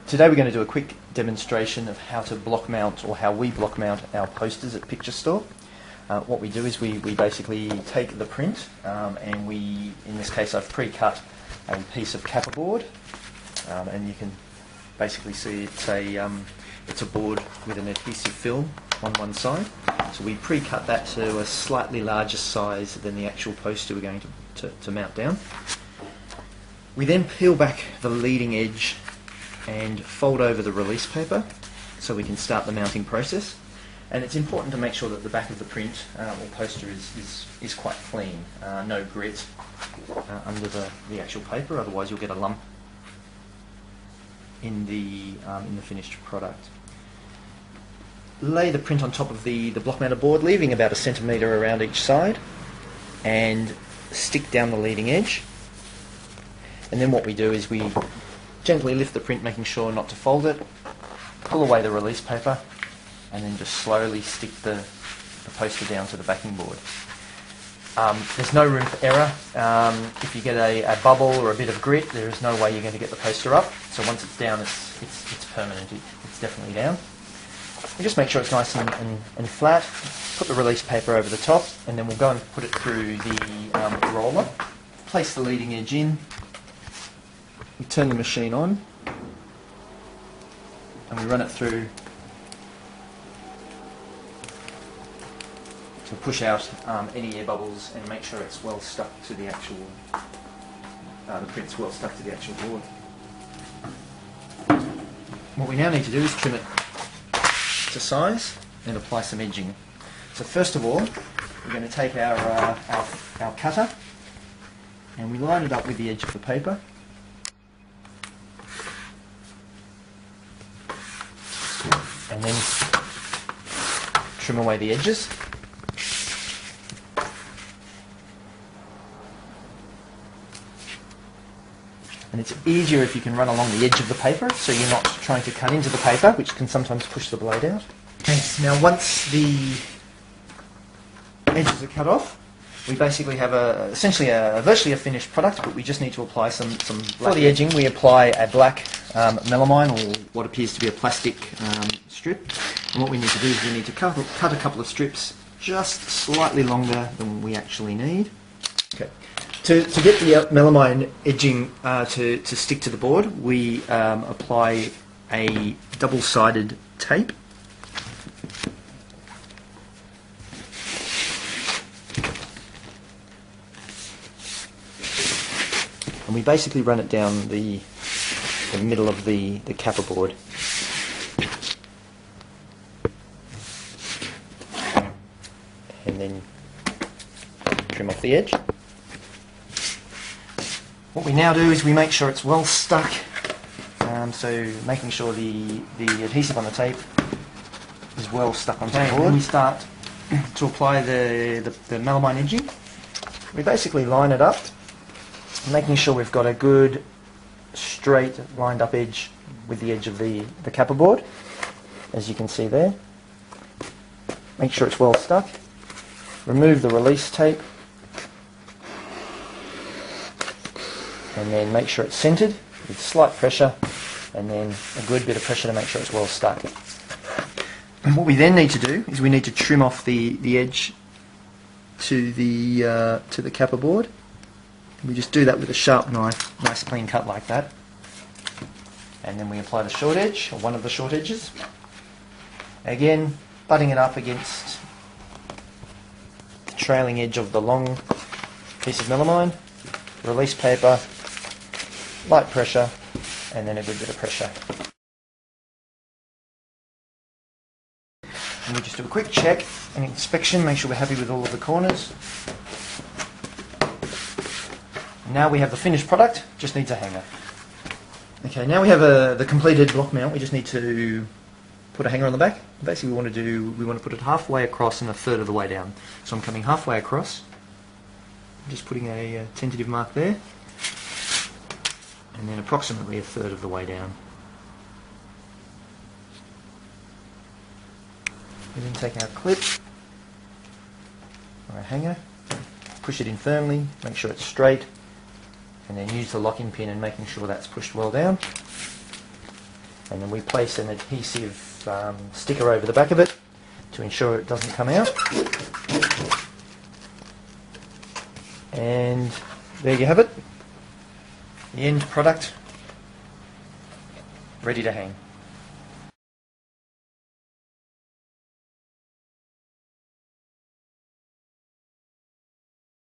Today we're going to do a quick demonstration of how to block mount, or how we block mount our posters at PictureStore. What we do is we basically take the print and we, in this case I've pre-cut a piece of kappa board, and you can basically see it's a board with an adhesive film on one side. So we pre-cut that to a slightly larger size than the actual poster we're going to mount down. We then peel back the leading edge and fold over the release paper so we can start the mounting process. And it's important to make sure that the back of the print or poster is quite clean, no grit under the actual paper, otherwise you'll get a lump in the finished product. Lay the print on top of the block mounted board, leaving about 1 centimetre around each side, and stick down the leading edge. And then what we do is we gently lift the print, making sure not to fold it, pull away the release paper, and then just slowly stick the poster down to the backing board. There's no room for error. If you get a bubble or a bit of grit, there is no way you're going to get the poster up. So once it's down, it's permanent. It's definitely down. And just make sure it's nice and flat. Put the release paper over the top, and then we'll go and put it through the roller. Place the leading edge in. We turn the machine on, and we run it through to push out any air bubbles and make sure it's well stuck to the actual, the print's well stuck to the actual board. What we now need to do is trim it to size and apply some edging. So first of all, we're going to take our cutter and we line it up with the edge of the paper. And then trim away the edges. And it's easier if you can run along the edge of the paper, so you're not trying to cut into the paper, which can sometimes push the blade out. Okay, now once the edges are cut off, we basically have essentially virtually a finished product, but we just need to apply some black. For the edging, we apply a black melamine, or what appears to be a plastic strip. And what we need to do is we need to cut a couple of strips just slightly longer than we actually need. Okay. To get the melamine edging to stick to the board, we apply a double-sided tape. And we basically run it down the middle of the kappa board. And then trim off the edge. What we now do is we make sure it's well stuck, so making sure the adhesive on the tape is well stuck onto the board. When we start to apply the melamine edging, we basically line it up, making sure we've got a good straight lined up edge with the edge of the kappa board, as you can see there. Make sure it's well stuck. Remove the release tape, and then make sure it's centered with slight pressure, and then a good bit of pressure to make sure it's well stuck. And what we then need to do is we need to trim off the edge to the kappa board. We just do that with a sharp knife, nice clean cut like that. And then we apply the short edge, or one of the short edges. Again, butting it up against the trailing edge of the long piece of melamine, release paper, light pressure, and then a good bit of pressure. And we just do a quick check and inspection, make sure we're happy with all of the corners. Now we have the finished product, just needs a hanger. Okay, now we have the completed block mount. We just need to put a hanger on the back. Basically we want to put it halfway across and a third of the way down. So I'm coming halfway across, just putting a tentative mark there, and then approximately a third of the way down. We then take our clip or a hanger, push it in firmly, make sure it's straight, and then use the lock-in pin and making sure that's pushed well down. and then we place an adhesive sticker over the back of it to ensure it doesn't come out. And there you have it, the end product ready to hang.